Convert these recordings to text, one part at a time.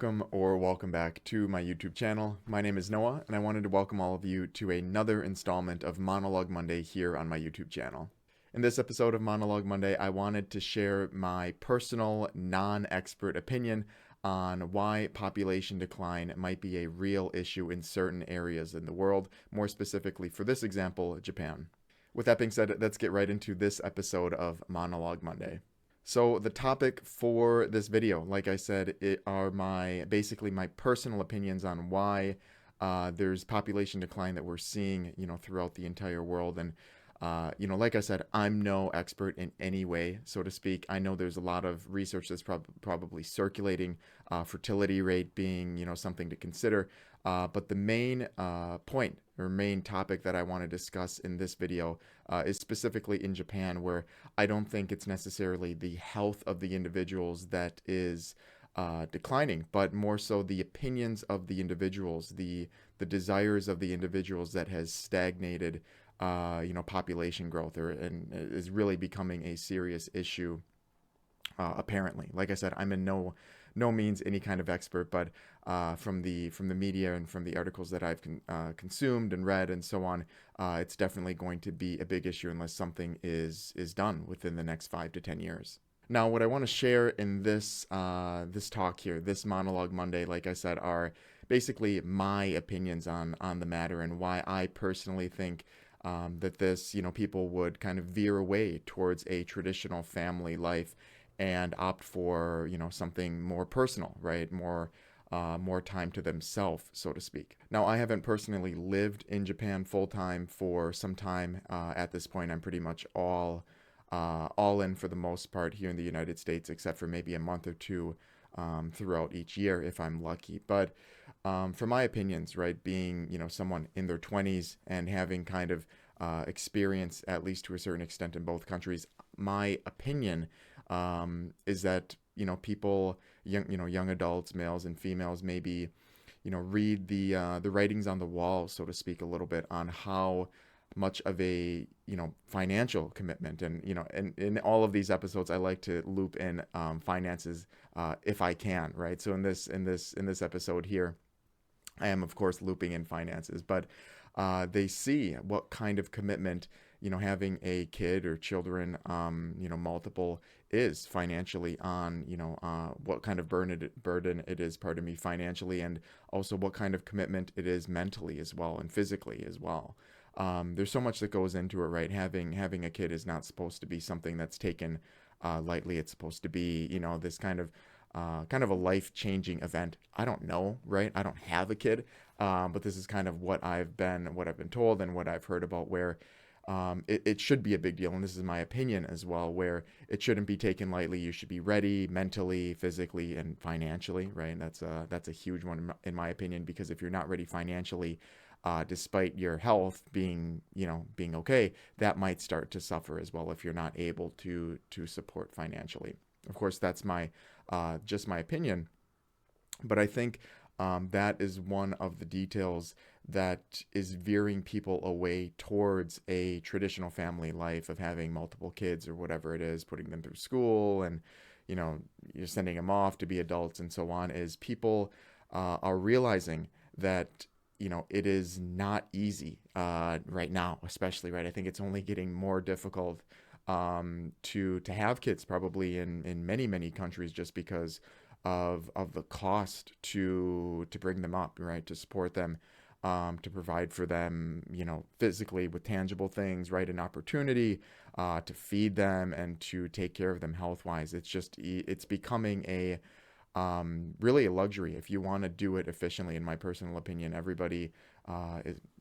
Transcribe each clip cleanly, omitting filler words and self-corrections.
welcome back to my YouTube channel. My name is Noah, and I wanted to welcome all of you to another installment of Monologue Monday here on my YouTube channel. In this episode of Monologue Monday, I wanted to share my personal, non-expert opinion on why population decline might be a real issue in certain areas in the world, more specifically for this example, Japan. With that being said, let's get right into this episode of Monologue Monday. So the topic for this video, like I said, are basically my personal opinions on why there's population decline that we're seeing, throughout the entire world. And like I said, I'm no expert in any way, so to speak. I know there's a lot of research that's probably circulating, fertility rate being, something to consider. But the main point or main topic that I want to discuss in this video is specifically in Japan, where I don't think it's necessarily the health of the individuals that is declining, but more so the opinions of the individuals, the desires of the individuals that has stagnated, population growth, and is really becoming a serious issue. Apparently, like I said, I'm in no means any kind of expert, but from the media and from the articles that I've consumed and read and so on, it's definitely going to be a big issue unless something is done within the next 5 to 10 years. Now, what I want to share in this talk here, this Monologue Monday, like I said, are basically my opinions on the matter and why I personally think that this, people would kind of veer away towards a traditional family life and opt for, something more personal, right? More time to themselves, so to speak. Now, I haven't personally lived in Japan full time for some time. At this point, I'm pretty much all in for the most part here in the United States, except for maybe a month or two throughout each year if I'm lucky. But for my opinions, right, being, someone in their 20s and having kind of experience, at least to a certain extent, in both countries, my opinion is that, people, young adults, males and females, maybe, read the writings on the wall, so to speak, a little bit on how much of a financial commitment, and and in all of these episodes I like to loop in finances if I can, right? So in this episode here, I am of course looping in finances, but they see what kind of commitment having a kid or children, multiple, is financially on, what kind of burden it is, pardon me, financially, and also what kind of commitment it is mentally as well and physically as well. There's so much that goes into it, right? Having a kid is not supposed to be something that's taken lightly. It's supposed to be, this kind of a life-changing event. I don't know, right? I don't have a kid, but this is kind of what I've been told and what I've heard about, where it should be a big deal, and this is my opinion as well, where it shouldn't be taken lightly. You should be ready mentally, physically, and financially, right? That's a huge one in my opinion, because if you're not ready financially, despite your health being okay, that might start to suffer as well if you're not able to support financially. Of course, that's my just my opinion, but I think that is one of the details that is veering people away towards a traditional family life of having multiple kids or whatever it is, putting them through school, and you're sending them off to be adults and so on, is people are realizing that it is not easy right now, especially, right? I think it's only getting more difficult to have kids, probably in many countries, just because of the cost to bring them up, right? To support them, to provide for them, physically with tangible things, right? An opportunity to feed them and to take care of them health wise. It's becoming really a luxury if you want to do it efficiently. In my personal opinion, everybody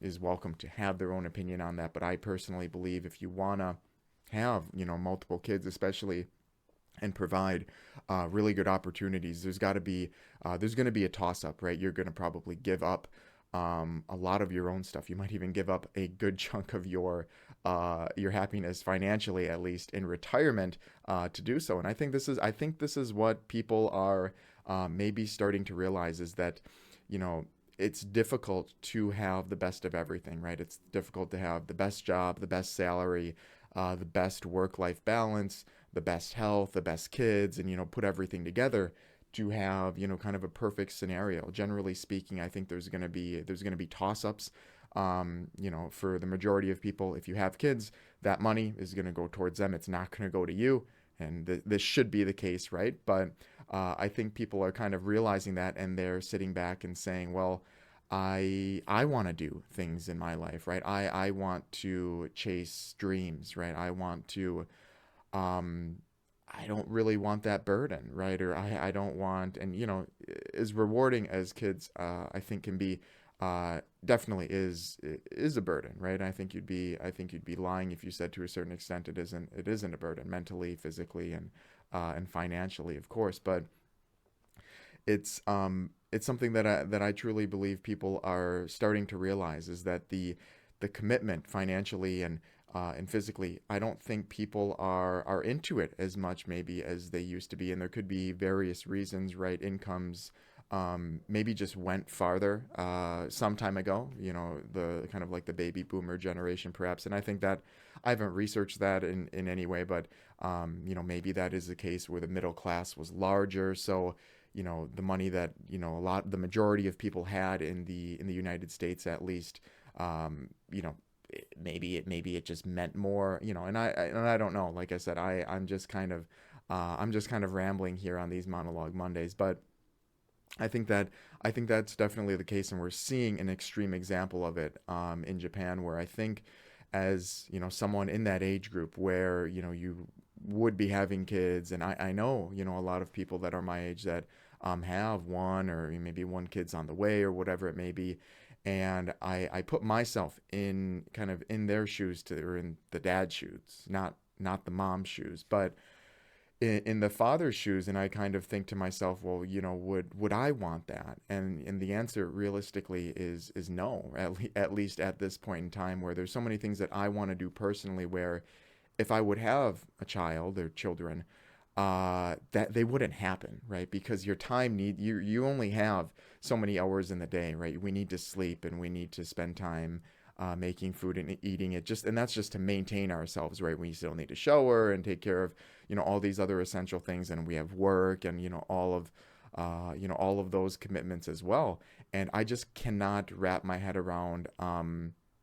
is welcome to have their own opinion on that, but I personally believe if you want to have multiple kids, especially, and provide really good opportunities, there's going to be a toss up, right? You're going to probably give up a lot of your own stuff. You might even give up a good chunk of your happiness financially, at least in retirement, to do so. And I think this is what people are maybe starting to realize, is that it's difficult to have the best of everything, right? It's difficult to have the best job, the best salary, the best work-life balance, the best health, the best kids, and put everything together to have, kind of a perfect scenario. Generally speaking, I think there's going to be toss-ups. For the majority of people, if you have kids, that money is going to go towards them. It's not going to go to you, and this should be the case, right? But I think people are kind of realizing that, and they're sitting back and saying, well, I want to do things in my life, right? I want to chase dreams, right? Um, I don't really want that burden, right? Or I don't want, and as rewarding as kids, I think can be, definitely is a burden, right? I think you'd be lying if you said to a certain extent it isn't a burden mentally, physically, and financially, of course. But it's something that I truly believe people are starting to realize is that the commitment financially and physically, I don't think people are into it as much maybe as they used to be, and there could be various reasons, right? Incomes maybe just went farther some time ago, the kind of like the baby boomer generation perhaps, and I think that I haven't researched that in any way, but maybe that is the case where the middle class was larger, so the money that the majority of people had in the United States at least, um, you know maybe it just meant more, and I don't know. Like I said, I'm just kind of rambling here on these monologue Mondays, but I think that I think that's definitely the case, and we're seeing an extreme example of it in Japan, where I think, as someone in that age group where you would be having kids, and I know a lot of people that are my age that have one or maybe one kid's on the way or whatever it may be, and I put myself in kind of in their shoes or in the dad's shoes, not the mom's shoes, but in the father's shoes, and I kind of think to myself, well, would I want that? And the answer realistically is no, at least at this point in time, where there's so many things that I want to do personally, where if I would have a child or children, that they wouldn't happen, right? Because your time you only have so many hours in the day, right? We need to sleep and we need to spend time making food and eating it, and that's just to maintain ourselves, right? We still need to shower and take care of all these other essential things, and we have work and all of those commitments as well. And I just cannot wrap my head around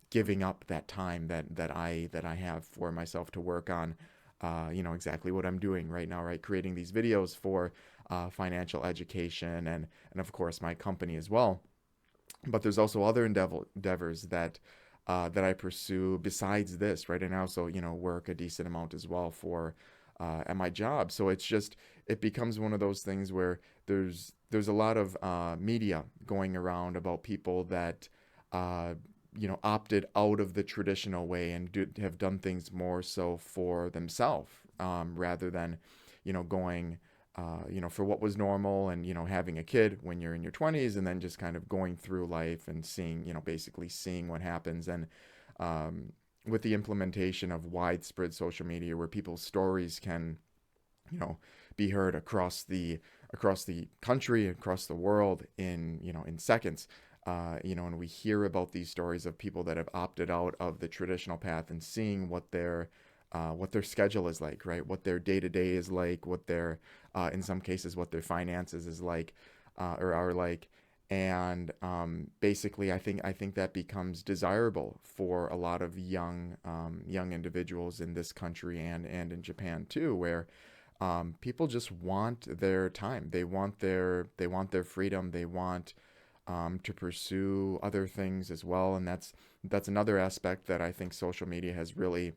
giving up that time that I have for myself to work on exactly what I'm doing right now, right? Creating these videos for financial education and of course my company as well. But there's also other endeavors that I pursue besides this, right? And I also work a decent amount as well for at my job. So it becomes one of those things where there's a lot of media going around about people that opted out of the traditional way and have done things more so for themselves, rather than going for what was normal, and having a kid when you're in your 20s, and then just kind of going through life and seeing basically seeing what happens. And um, with the implementation of widespread social media, where people's stories can you know be heard across the country, across the world in seconds. And we hear about these stories of people that have opted out of the traditional path, and seeing what their schedule is like, right? What their day to day is like, what their in some cases what their finances is like, or are like. And basically, I think that becomes desirable for a lot of young individuals in this country and in Japan too, where people just want their time. They want their freedom. They want to pursue other things as well. And that's another aspect that I think social media has really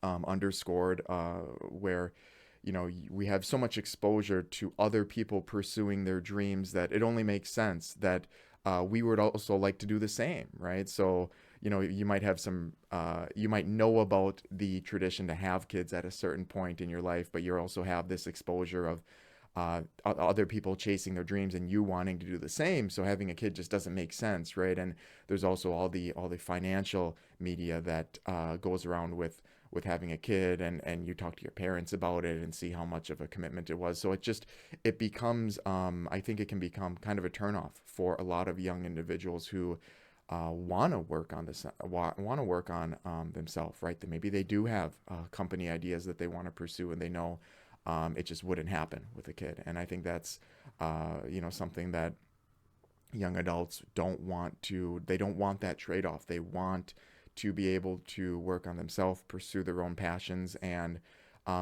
underscored, where we have so much exposure to other people pursuing their dreams that it only makes sense that we would also like to do the same, right? So you might know about the tradition to have kids at a certain point in your life, but you also have this exposure of other people chasing their dreams and you wanting to do the same. So having a kid just doesn't make sense, right? And there's also all the financial media that goes around with having a kid, and you talk to your parents about it and see how much of a commitment it was. So it becomes, I think it can become kind of a turnoff for a lot of young individuals who want to work on this, want to work on themselves, right? That maybe they do have company ideas that they want to pursue, and they know it just wouldn't happen with a kid. And I think that's, something that young adults they don't want that trade-off. They want to be able to work on themselves, pursue their own passions, and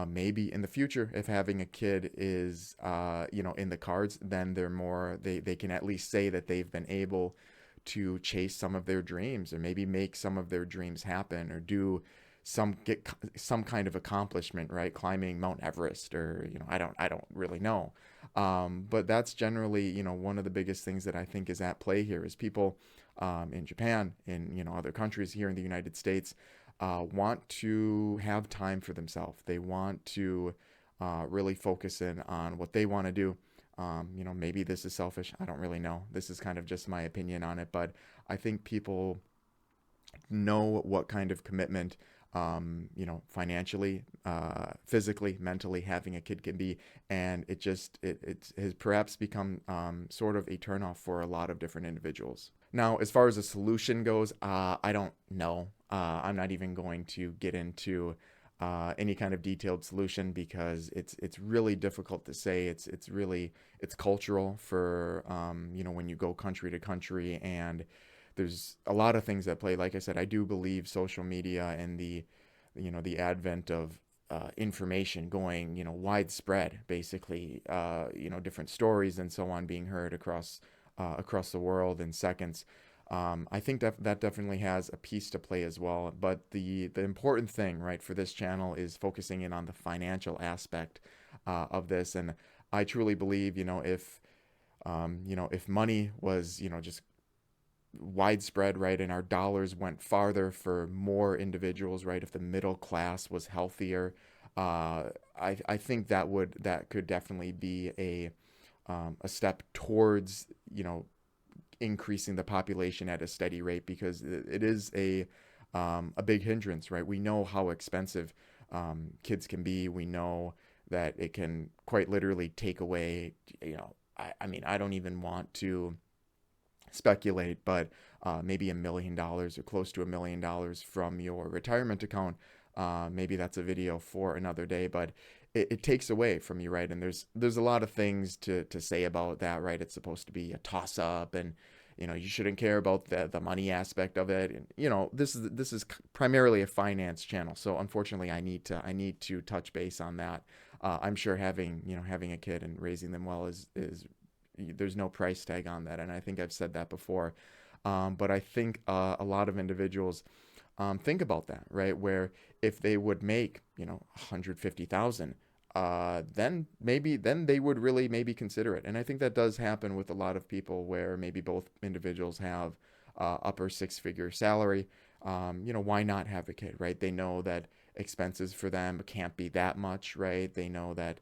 maybe in the future, if having a kid is, in the cards, then they can at least say that they've been able to chase some of their dreams, or maybe make some of their dreams happen, or get some kind of accomplishment, right? Climbing Mount Everest, or I don't really know. But that's generally, one of the biggest things that I think is at play here is people in Japan, in other countries, here in the United States, want to have time for themselves. They want to really focus in on what they want to do. Maybe this is selfish. I don't really know. This is kind of just my opinion on it, but I think people know what kind of commitment, financially, physically, mentally, having a kid can be, and it has perhaps become sort of a turnoff for a lot of different individuals. Now, as far as a solution goes, I don't know. I'm not even going to get into any kind of detailed solution, because it's really difficult to say. It's cultural for when you go country to country, and there's a lot of things that play. Like I said, I do believe social media and the advent of information going widespread, basically, different stories and so on being heard across the world in seconds. I think that definitely has a piece to play as well. But the important thing, right, for this channel is focusing in on the financial aspect of this. And I truly believe, if money was, just widespread, right, and our dollars went farther for more individuals, right, if the middle class was healthier, I think that could definitely be a step towards, increasing the population at a steady rate, because it is a big hindrance, right? We know how expensive kids can be. We know that it can quite literally take away, I mean, I don't even want to speculate, but maybe $1 million or close to $1 million from your retirement account. Maybe that's a video for another day, but it takes away from you, right? And there's a lot of things to say about that, right? It's supposed to be a toss up, and you shouldn't care about the money aspect of it. And this is primarily a finance channel, so unfortunately I need to touch base on that. I'm sure having a kid and raising them well is there's no price tag on that, and I think I've said that before. But I think a lot of individuals think about that, right? Where if they would make 150,000, then they would really maybe consider it. And I think that does happen with a lot of people, where maybe both individuals have upper six-figure salary. Why not have a kid, right? They know that expenses for them can't be that much, right? They know that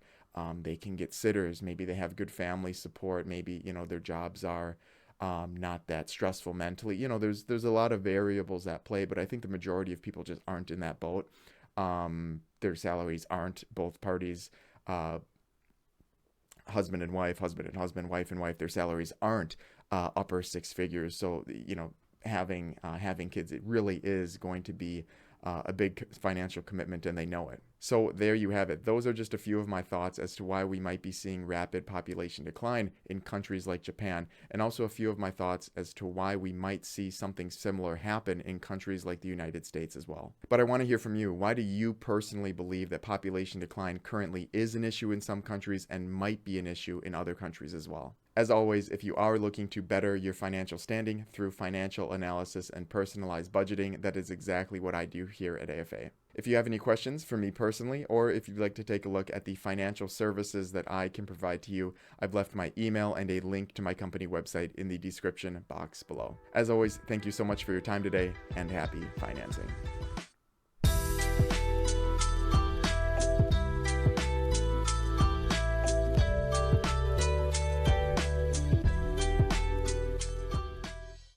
they can get sitters. Maybe they have good family support. Maybe their jobs are not that stressful mentally. There's a lot of variables at play, but I think the majority of people just aren't in that boat. Their salaries aren't, both parties, husband and wife, wife and wife, their salaries aren't upper six figures. So having kids, it really is going to be a big financial commitment, and they know it. So there you have it. Those are just a few of my thoughts as to why we might be seeing rapid population decline in countries like Japan, and also a few of my thoughts as to why we might see something similar happen in countries like the United States as well. But I want to hear from you. Why do you personally believe that population decline currently is an issue in some countries and might be an issue in other countries as well? As always, if you are looking to better your financial standing through financial analysis and personalized budgeting, that is exactly what I do here at AFA. If you have any questions for me personally, or if you'd like to take a look at the financial services that I can provide to you, I've left my email and a link to my company website in the description box below. As always, thank you so much for your time today, and happy financing.